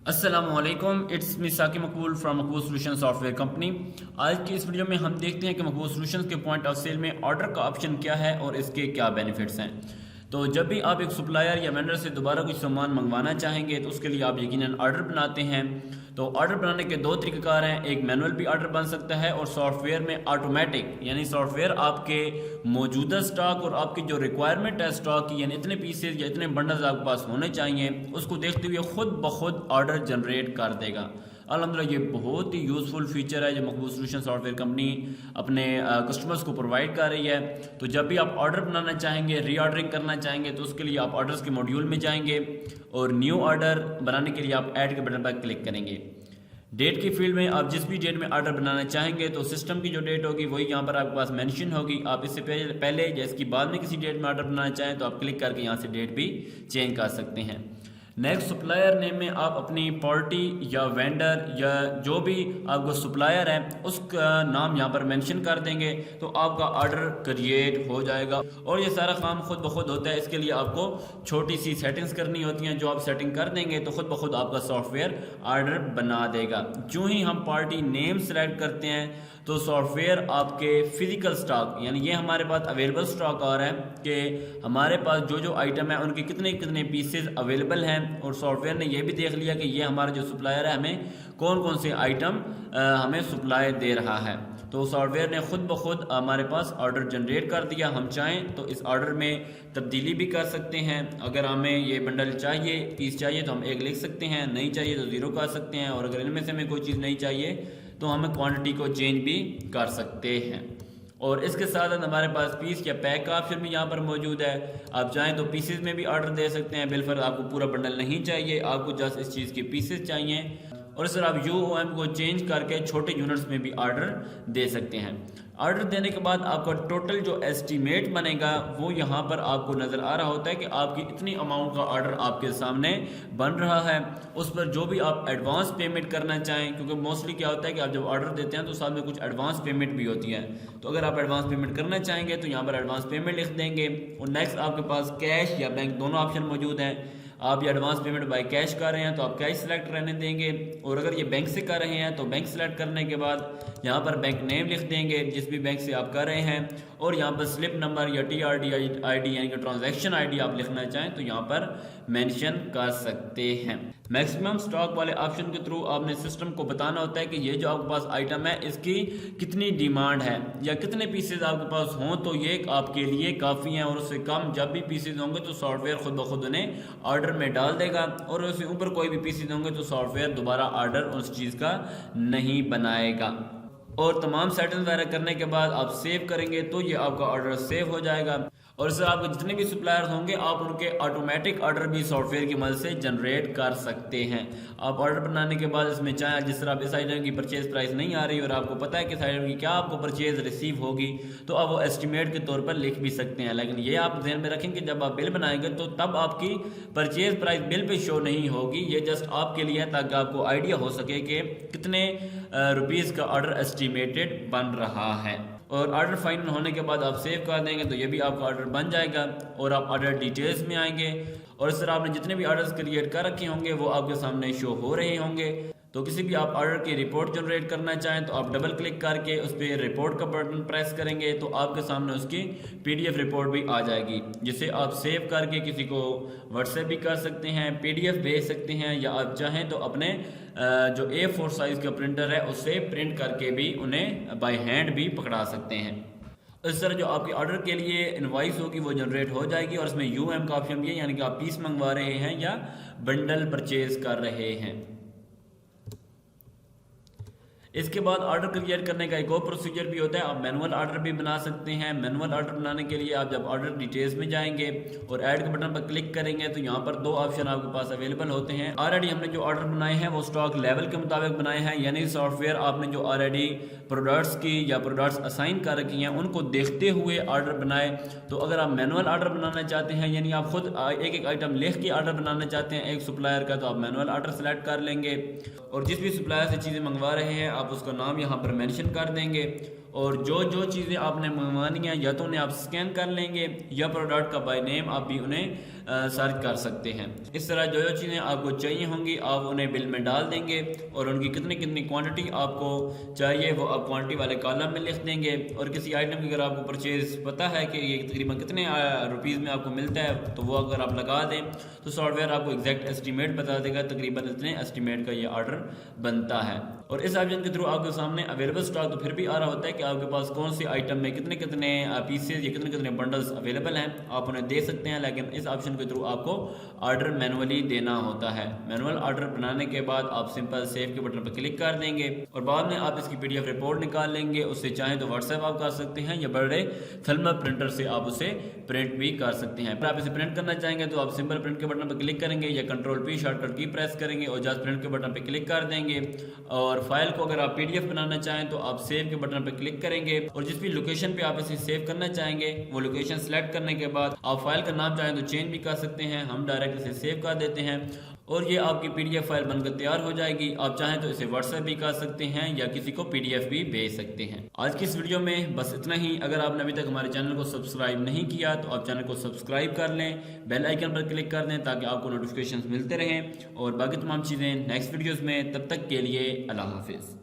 अस्सलामुअलैकुम, it's me Saqib Maqbool from Maqbool solution software company. आज की इस वीडियो में हम देखते हैं कि मकबूल सॉल्यूशंस के पॉइंट ऑफ सेल में ऑर्डर का ऑप्शन क्या है और इसके क्या बेनिफिट्स हैं। तो जब भी आप एक सप्लायर या वेंडर से दोबारा कुछ सामान मंगवाना चाहेंगे तो उसके लिए आप यकीनन ऑर्डर बनाते हैं। तो ऑर्डर बनाने के दो तरीक़ेकार हैं, एक मैनुअल भी ऑर्डर बन सकता है और सॉफ्टवेयर में ऑटोमेटिक, यानी सॉफ्टवेयर आपके मौजूदा स्टॉक और आपकी जो रिक्वायरमेंट है स्टॉक की, यानी इतने पीसेज या इतने बंडल्स आपके पास होने चाहिए, उसको देखते हुए खुद ब खुद ऑर्डर जनरेट कर देगा। अल्हम्दुलिल्लाह ये बहुत ही यूज़फुल फीचर है जो मकबूल सॉल्यूशन सॉफ्टवेयर कंपनी अपने कस्टमर्स को प्रोवाइड कर रही है। तो जब भी आप ऑर्डर बनाना चाहेंगे, रीऑर्डरिंग करना चाहेंगे, तो उसके लिए आप ऑर्डर्स के मॉड्यूल में जाएंगे और न्यू ऑर्डर बनाने के लिए आप ऐड के बटन पर क्लिक करेंगे। डेट की फील्ड में आप जिस भी डेट में ऑर्डर बनाना चाहेंगे तो सिस्टम की जो डेट होगी वही यहाँ पर आपके पास मेंशन होगी। आप इससे पहले या इसके बाद में किसी डेट में ऑर्डर बनाना चाहें तो आप क्लिक करके यहाँ से डेट भी चेंज कर सकते हैं। नेक्स्ट, सप्लायर नेम में आप अपनी पार्टी या वेंडर या जो भी आपका सप्लायर है उसका नाम यहाँ पर मेंशन कर देंगे तो आपका ऑर्डर क्रिएट हो जाएगा और ये सारा काम खुद ब खुद होता है। इसके लिए आपको छोटी सी सेटिंग्स करनी होती हैं, जो आप सेटिंग कर देंगे तो खुद ब खुद आपका सॉफ्टवेयर ऑर्डर बना देगा। जो ही हम पार्टी नेम सेलेक्ट करते हैं तो सॉफ्टवेयर आपके फिजिकल स्टॉक, यानी ये हमारे पास अवेलेबल स्टॉक आ रहा है कि हमारे पास जो जो आइटम है उनके कितने कितने पीसेज अवेलेबल हैं, और सॉफ्टवेयर ने ये भी देख लिया कि ये हमारा जो सप्लायर है हमें कौन कौन से आइटम हमें सप्लाई दे रहा है। तो सॉफ्टवेयर ने खुद ब खुद हमारे पास ऑर्डर जनरेट कर दिया। हम चाहें तो इस ऑर्डर में तब्दीली भी कर सकते हैं। अगर हमें ये बंडल चाहिए, पीस चाहिए, तो हम एक लिख सकते हैं, नहीं चाहिए तो ज़ीरो कर सकते हैं, और अगर इनमें से हमें कोई चीज़ नहीं चाहिए तो हम क्वांटिटी को चेंज भी कर सकते हैं। और इसके साथ साथ हमारे पास पीस या पैक का ऑप्शन भी यहाँ पर मौजूद है। आप चाहें तो पीसेस में भी ऑर्डर दे सकते हैं, बिलफर्ज आपको पूरा बंडल नहीं चाहिए, आपको जस्ट इस चीज़ के पीसेस चाहिए, और इस तरह आप UOM को चेंज करके छोटे यूनिट्स में भी ऑर्डर दे सकते हैं। ऑर्डर देने के बाद आपका टोटल जो एस्टीमेट बनेगा वो यहाँ पर आपको नज़र आ रहा होता है कि आपकी इतनी अमाउंट का ऑर्डर आपके सामने बन रहा है। उस पर जो भी आप एडवांस पेमेंट करना चाहें, क्योंकि मोस्टली क्या होता है कि आप जब ऑर्डर देते हैं तो साथ में कुछ एडवांस पेमेंट भी होती है, तो अगर आप एडवांस पेमेंट करना चाहेंगे तो यहाँ पर एडवांस पेमेंट लिख देंगे। और नेक्स्ट आपके पास कैश या बैंक दोनों ऑप्शन मौजूद हैं। आप ये एडवांस पेमेंट बाय कैश कर रहे हैं तो आप कैश सेलेक्ट रहने देंगे, और अगर ये बैंक से कर रहे हैं तो बैंक सेलेक्ट करने के बाद यहाँ पर बैंक नेम लिख देंगे जिस भी बैंक से आप कर रहे हैं, और यहाँ पर स्लिप नंबर या TRD ID यानी कि ट्रांजैक्शन ID आप लिखना चाहें तो यहाँ पर मेंशन कर सकते हैं। मैक्सिमम स्टॉक वाले ऑप्शन के थ्रू आपने सिस्टम को बताना होता है कि ये जो आपके पास आइटम है इसकी कितनी डिमांड है या कितने पीसेज आपके पास हों तो ये आपके लिए काफ़ी हैं, और उससे कम जब भी पीसेज होंगे तो सॉफ्टवेयर खुद ब खुद उन्हें ऑर्डर में डाल देगा, और उससे ऊपर कोई भी पीसेज होंगे तो सॉफ्टवेयर दोबारा ऑर्डर उस चीज़ का नहीं बनाएगा। और तमाम सेटिंग्स वगैरह करने के बाद आप सेव करेंगे तो ये आपका ऑर्डर सेव हो जाएगा। और इससे आपके जितने भी सप्लायर्स होंगे आप उनके ऑटोमेटिक ऑर्डर भी सॉफ्टवेयर की मदद से जनरेट कर सकते हैं। आप ऑर्डर बनाने के बाद इसमें चाहे जिस तरह आप इस आइटम की परचेज प्राइस नहीं आ रही और आपको पता है कि इस आइटम की क्या आपको परचेज रिसीव होगी, तो आप वो एस्टिमेट के तौर पर लिख भी सकते हैं। लेकिन ये आप ध्यान में रखें कि जब आप बिल बनाएंगे तो तब आपकी purchase price bill pay show नहीं होगी, ये जस्ट आपके लिए है ताकि आपको आइडिया हो सके कि कितने रुपीज़ का ऑर्डर एस्टिमेटेड बन रहा है। और ऑर्डर फाइनल होने के बाद आप सेव कर देंगे तो ये भी आपका ऑर्डर बन जाएगा, और आप ऑर्डर डिटेल्स में आएंगे, और इस तरह आपने जितने भी ऑर्डर्स क्रिएट कर रखे होंगे वो आपके सामने शो हो रहे होंगे। तो किसी भी आप ऑर्डर की रिपोर्ट जनरेट करना चाहें तो आप डबल क्लिक करके उस पर रिपोर्ट का बटन प्रेस करेंगे तो आपके सामने उसकी PDF रिपोर्ट भी आ जाएगी, जिसे आप सेव करके किसी को व्हाट्सएप भी कर सकते हैं, PDF भेज सकते हैं, या आप चाहें तो अपने जो A4 साइज़ का प्रिंटर है उससे प्रिंट करके भी उन्हें बाय हैंड भी पकड़ा सकते हैं। इस तरह जो आपके ऑर्डर के लिए इनवॉइस होगी वो जनरेट हो जाएगी, और इसमें UOM का ऑप्शन भी है, यानी कि आप पीस मंगवा रहे हैं या बंडल परचेज कर रहे हैं। इसके बाद ऑर्डर क्रिएट करने का एक और प्रोसीजर भी होता है, आप मैनुअल ऑर्डर भी बना सकते हैं। मैनुअल ऑर्डर बनाने के लिए आप जब ऑर्डर डिटेल्स में जाएंगे और ऐड के बटन पर क्लिक करेंगे तो यहाँ पर दो ऑप्शन आपके पास अवेलेबल होते हैं। ऑलरेडी हमने जो ऑर्डर बनाए हैं वो स्टॉक लेवल के मुताबिक बनाए हैं, यानी सॉफ्टवेयर आपने जो ऑलरेडी प्रोडक्ट्स की या प्रोडक्ट्स असाइन कर रखी हैं उनको देखते हुए ऑर्डर बनाए। तो अगर आप मैनुअल ऑर्डर बनाना चाहते हैं, यानी आप खुद एक एक आइटम लिख के ऑर्डर बनाना चाहते हैं एक सप्लायर का, तो आप मैनुअल ऑर्डर सेलेक्ट कर लेंगे, और जिस भी सप्लायर से चीज़ें मंगवा रहे हैं आप उसका नाम यहाँ पर मेंशन कर देंगे, और जो जो चीज़ें आपने मंगवानी है या तो उन्हें आप स्कैन कर लेंगे या प्रोडक्ट का बाय नेम आप भी उन्हें सर्च कर सकते हैं। इस तरह जो चीज़ें आपको चाहिए होंगी आप उन्हें बिल में डाल देंगे और उनकी कितनी कितनी क्वांटिटी आपको चाहिए वो आप क्वांटिटी वाले कॉलम में लिख देंगे। और किसी आइटम की अगर आपको परचेज पता है कि ये तकरीबन कितने रुपीज़ में आपको मिलता है तो वो अगर आप लगा दें तो सॉफ्टवेयर आपको एग्जैक्ट एस्टीमेट बता देगा तकरीबन इतने एस्टीमेट का ये ऑर्डर बनता है। और इस ऑप्शन के थ्रू आपके सामने अवेलेबल स्टॉक तो फिर भी आ रहा होता है कि आपके पास कौन सी आइटम में कितने कितने पीसेज या कितने कितने बंडल्स अवेलेबल हैं, आप उन्हें दे सकते हैं। लेकिन इस ऑप्शन के थ्रू आपको ऑर्डर मैनुअली देना होता है। मैनुअल ऑर्डर बनाने के बाद आप सिंपल सेव के बटन पर क्लिक कर देंगे और बाद में आप इसकी PDF रिपोर्ट निकाल लेंगे। उससे चाहें तो व्हाट्सएप आप कर सकते हैं या बड़े थर्मल प्रिंटर से आप उसे प्रिंट भी कर सकते हैं। अगर आप इसे प्रिंट करना चाहेंगे तो आप सिंपल प्रिंट के बटन पर क्लिक करेंगे या Ctrl+P शॉर्टकट की प्रेस करेंगे और जस्ट प्रिंट के बटन पर क्लिक कर देंगे। और फाइल को अगर आप PDF बनाना चाहें तो आप सेव के बटन पर क्लिक करेंगे और जिस भी लोकेशन पे आप इसे सेव करना चाहेंगे वो लोकेशन सेलेक्ट करने के बाद आप फाइल का नाम चाहें तो चेंज भी कर सकते हैं। हम डायरेक्ट इसे सेव कर देते हैं और ये आपकी PDF फाइल बनकर तैयार हो जाएगी। आप चाहें तो इसे व्हाट्सएप भी कर सकते हैं या किसी को PDF भी भेज सकते हैं। आज की इस वीडियो में बस इतना ही। अगर आपने अभी तक हमारे चैनल को सब्सक्राइब नहीं किया तो आप चैनल को सब्सक्राइब कर लें, बेल आइकन पर क्लिक कर दें ताकि आपको नोटिफिकेशन मिलते रहें और बाकी तमाम चीज़ें नेक्स्ट वीडियोज़ में। तब तक के लिए अल्लाह हाफिज़।